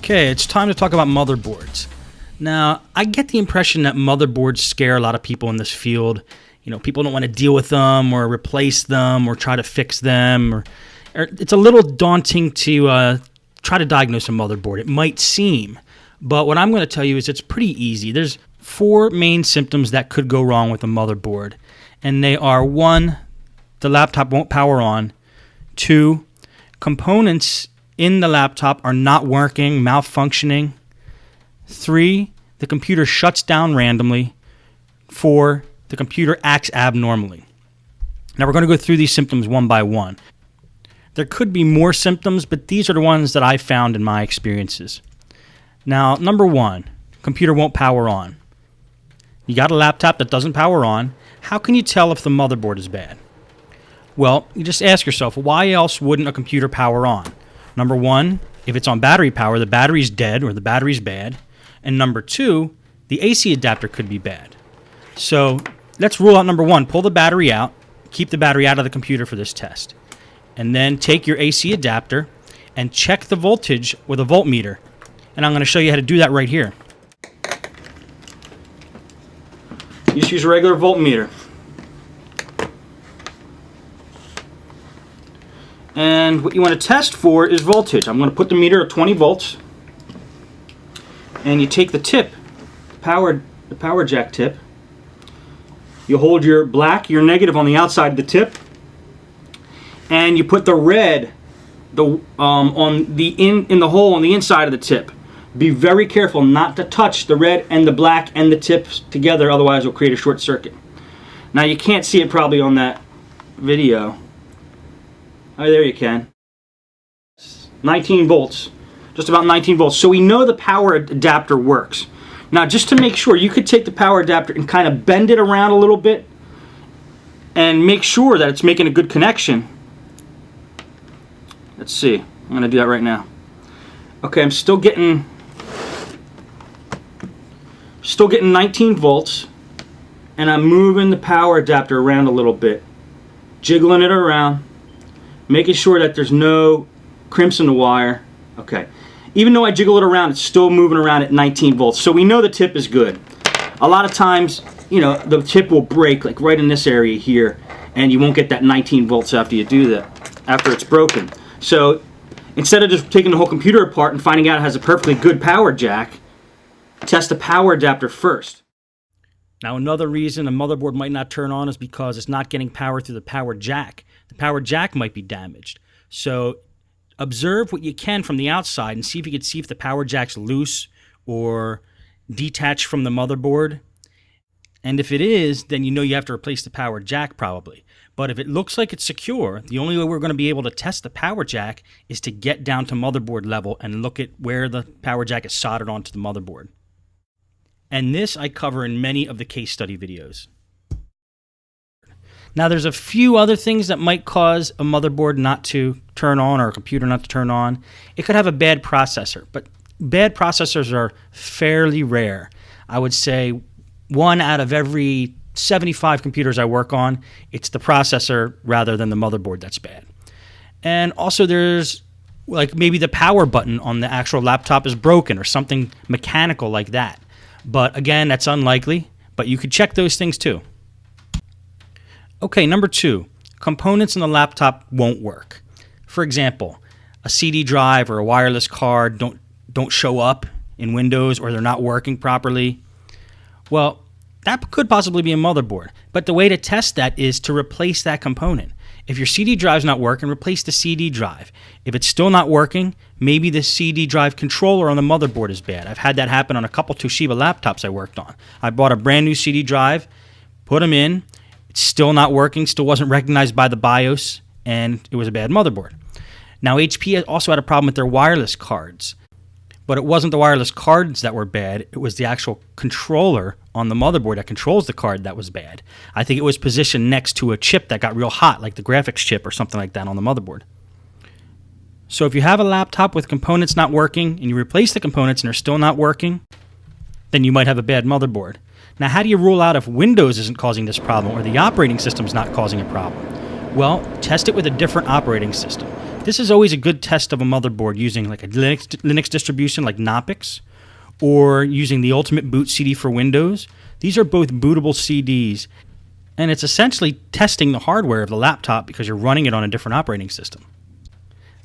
Okay, it's time to talk about motherboards. Now, I get the impression that motherboards scare a lot of people in this field. You know, people don't want to deal with them or replace them or try to fix them. Or it's a little daunting to try to diagnose a motherboard. It might seem. But what I'm going to tell you is it's pretty easy. There's 4 main symptoms that could go wrong with a motherboard. And they are 1, the laptop won't power on. 2, components in the laptop are not working, malfunctioning. 3, the computer shuts down randomly. 4, the computer acts abnormally. Now we're going to go through these symptoms one by one. There could be more symptoms, but these are the ones that I found in my experiences. Now, number 1, computer won't power on. You got a laptop that doesn't power on. How can you tell if the motherboard is bad? Well, you just ask yourself, why else wouldn't a computer power on? Number 1, if it's on battery power, the battery's dead or the battery's bad. And number 2, the AC adapter could be bad. So let's rule out number 1. Pull the battery out. Keep the battery out of the computer for this test. And then take your AC adapter and check the voltage with a voltmeter. And I'm going to show you how to do that right here. You just use a regular voltmeter. And what you want to test for is voltage. I'm going to put the meter at 20 volts. And you take the tip, the power jack tip. You hold your black, your negative on the outside of the tip. And you put the red on the in the hole on the inside of the tip. Be very careful not to touch the red and the black and the tips together, otherwise it'll create a short circuit. Now you can't see it probably on that video. Oh, there you can. 19 volts. Just about 19 volts. So we know the power adapter works. Now, just to make sure, you could take the power adapter and kind of bend it around a little bit and make sure that it's making a good connection. Let's see. I'm going to do that right now. Okay, I'm still getting 19 volts, and I'm moving the power adapter around a little bit, jiggling it around, making sure that there's no crimps in the wire. Okay. Even though I jiggle it around, it's still moving around at 19 volts. So we know the tip is good. A lot of times, you know, the tip will break, like right in this area here, and you won't get that 19 volts after you do that, after it's broken. So instead of just taking the whole computer apart and finding out it has a perfectly good power jack, test the power adapter first. Now, another reason a motherboard might not turn on is because it's not getting power through the power jack. The power jack might be damaged. So observe what you can from the outside and see if you can see if the power jack's loose or detached from the motherboard. And if it is, then you know you have to replace the power jack probably. But if it looks like it's secure, the only way we're going to be able to test the power jack is to get down to motherboard level and look at where the power jack is soldered onto the motherboard. And this I cover in many of the case study videos. Now, there's a few other things that might cause a motherboard not to turn on or a computer not to turn on. It could have a bad processor, but bad processors are fairly rare. I would say 1 out of every 75 computers I work on, it's the processor rather than the motherboard that's bad. And also there's like maybe the power button on the actual laptop is broken or something mechanical like that. But again, that's unlikely, but you could check those things too. Okay, number 2, components in the laptop won't work. For example, a CD drive or a wireless card don't show up in Windows or they're not working properly. Well, that could possibly be a motherboard, but the way to test that is to replace that component. If your CD drive's not working, replace the CD drive. If it's still not working, maybe the CD drive controller on the motherboard is bad. I've had that happen on a couple Toshiba laptops I worked on. I bought a brand new CD drive, put them in, it's still not working, still wasn't recognized by the BIOS, and it was a bad motherboard. Now, HP also had a problem with their wireless cards, but it wasn't the wireless cards that were bad, it was the actual controller on the motherboard that controls the card that was bad. I think it was positioned next to a chip that got real hot, like the graphics chip or something like that on the motherboard. So if you have a laptop with components not working, and you replace the components and they're still not working, then you might have a bad motherboard. Now, how do you rule out if Windows isn't causing this problem or the operating system's not causing a problem? Well, test it with a different operating system. This is always a good test of a motherboard using like a Linux distribution like Knoppix, or using the Ultimate Boot CD for Windows. These are both bootable CDs, and it's essentially testing the hardware of the laptop because you're running it on a different operating system.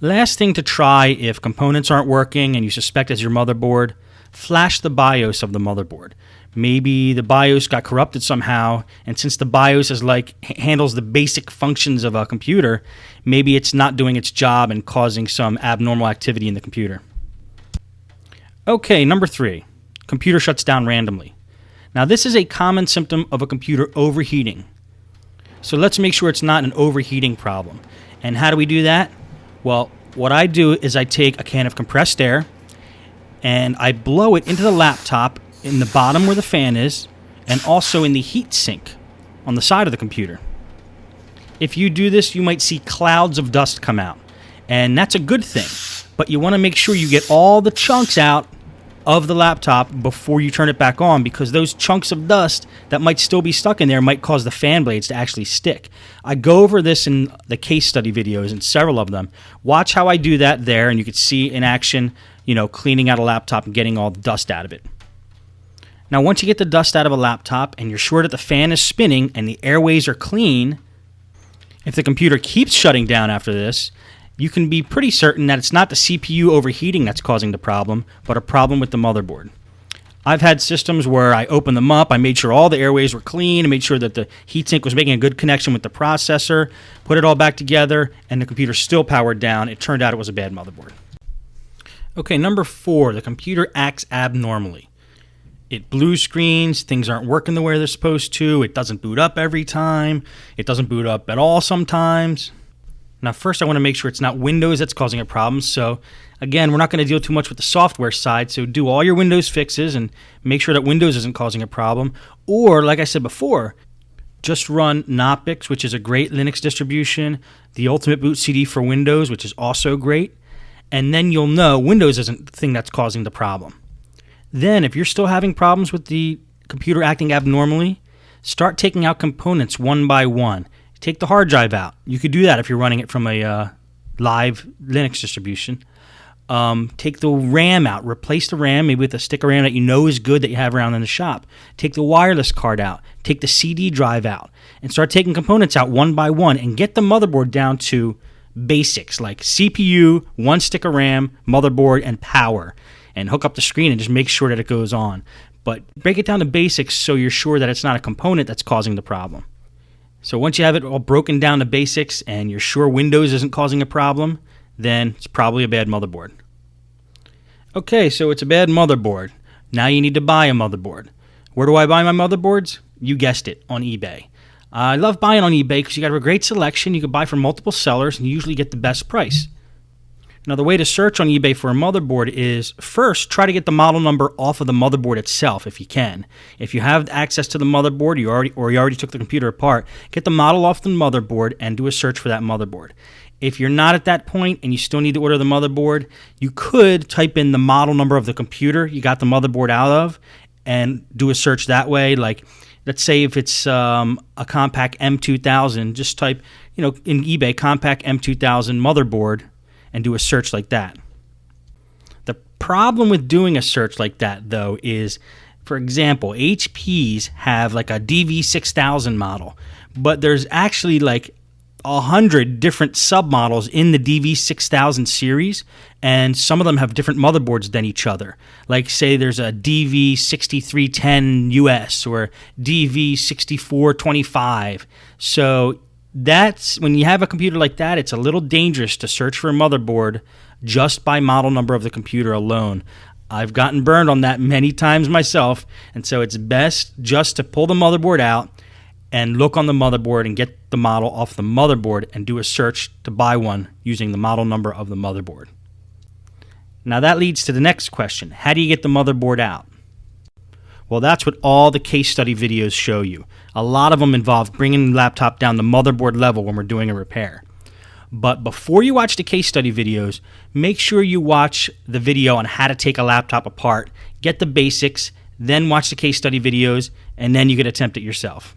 Last thing to try if components aren't working and you suspect it's your motherboard, flash the BIOS of the motherboard. Maybe the BIOS got corrupted somehow, and since the BIOS is handles the basic functions of a computer, maybe it's not doing its job and causing some abnormal activity in the computer. Okay, number 3, computer shuts down randomly. Now this is a common symptom of a computer overheating. So let's make sure it's not an overheating problem. And how do we do that? Well, what I do is I take a can of compressed air and I blow it into the laptop in the bottom where the fan is, and also in the heat sink on the side of the computer. If you do this, you might see clouds of dust come out, and that's a good thing, but you want to make sure you get all the chunks out of the laptop before you turn it back on, because those chunks of dust that might still be stuck in there might cause the fan blades to actually stick. I go over this in the case study videos, and several of them. Watch how I do that there, and you can see in action, cleaning out a laptop and getting all the dust out of it. Now, once you get the dust out of a laptop and you're sure that the fan is spinning and the airways are clean, if the computer keeps shutting down after this, you can be pretty certain that it's not the CPU overheating that's causing the problem, but a problem with the motherboard. I've had systems where I opened them up, I made sure all the airways were clean, I made sure that the heatsink was making a good connection with the processor, put it all back together, and the computer still powered down. It turned out it was a bad motherboard. Okay, number 4, the computer acts abnormally. It blue screens, things aren't working the way they're supposed to, it doesn't boot up every time, it doesn't boot up at all sometimes. Now first I want to make sure it's not Windows that's causing a problem, so again, we're not going to deal too much with the software side, so do all your Windows fixes and make sure that Windows isn't causing a problem. Or, like I said before, just run Knoppix, which is a great Linux distribution, the Ultimate Boot CD for Windows, which is also great, and then you'll know Windows isn't the thing that's causing the problem. Then, if you're still having problems with the computer acting abnormally, start taking out components one by one. Take the hard drive out. You could do that if you're running it from a live Linux distribution. Take the RAM out. Replace the RAM, maybe with a stick of RAM that you know is good that you have around in the shop. Take the wireless card out. Take the CD drive out. And start taking components out one by one and get the motherboard down to basics like CPU, one stick of RAM, motherboard, and power. And hook up the screen and just make sure that it goes on. But break it down to basics so you're sure that it's not a component that's causing the problem. So once you have it all broken down to basics and you're sure Windows isn't causing a problem, then it's probably a bad motherboard. Okay, so it's a bad motherboard. Now you need to buy a motherboard. Where do I buy my motherboards? You guessed it, on eBay. I love buying on eBay because you got a great selection. You can buy from multiple sellers and you usually get the best price. Now, the way to search on eBay for a motherboard is first try to get the model number off of the motherboard itself if you can. If you have access to the motherboard, you already took the computer apart, get the model off the motherboard and do a search for that motherboard. If you're not at that point and you still need to order the motherboard, you could type in the model number of the computer you got the motherboard out of and do a search that way. Like, let's say if it's a Compaq M2000, just type, in eBay, Compaq M2000 motherboard, and do a search like that. The problem with doing a search like that, though, is, for example, HPs have like a DV6000 model, but there's actually like 100 different submodels in the DV6000 series, and some of them have different motherboards than each other. Like, say there's a DV6310 US or DV6425. So that's when you have a computer like that, it's a little dangerous to search for a motherboard just by model number of the computer alone. I've gotten burned on that many times myself, and so it's best just to pull the motherboard out and look on the motherboard and get the model off the motherboard and do a search to buy one using the model number of the motherboard. Now that leads to the next question. How do you get the motherboard out? Well, that's what all the case study videos show you. A lot of them involve bringing the laptop down the motherboard level when we're doing a repair. But before you watch the case study videos, make sure you watch the video on how to take a laptop apart, get the basics, then watch the case study videos, and then you can attempt it yourself.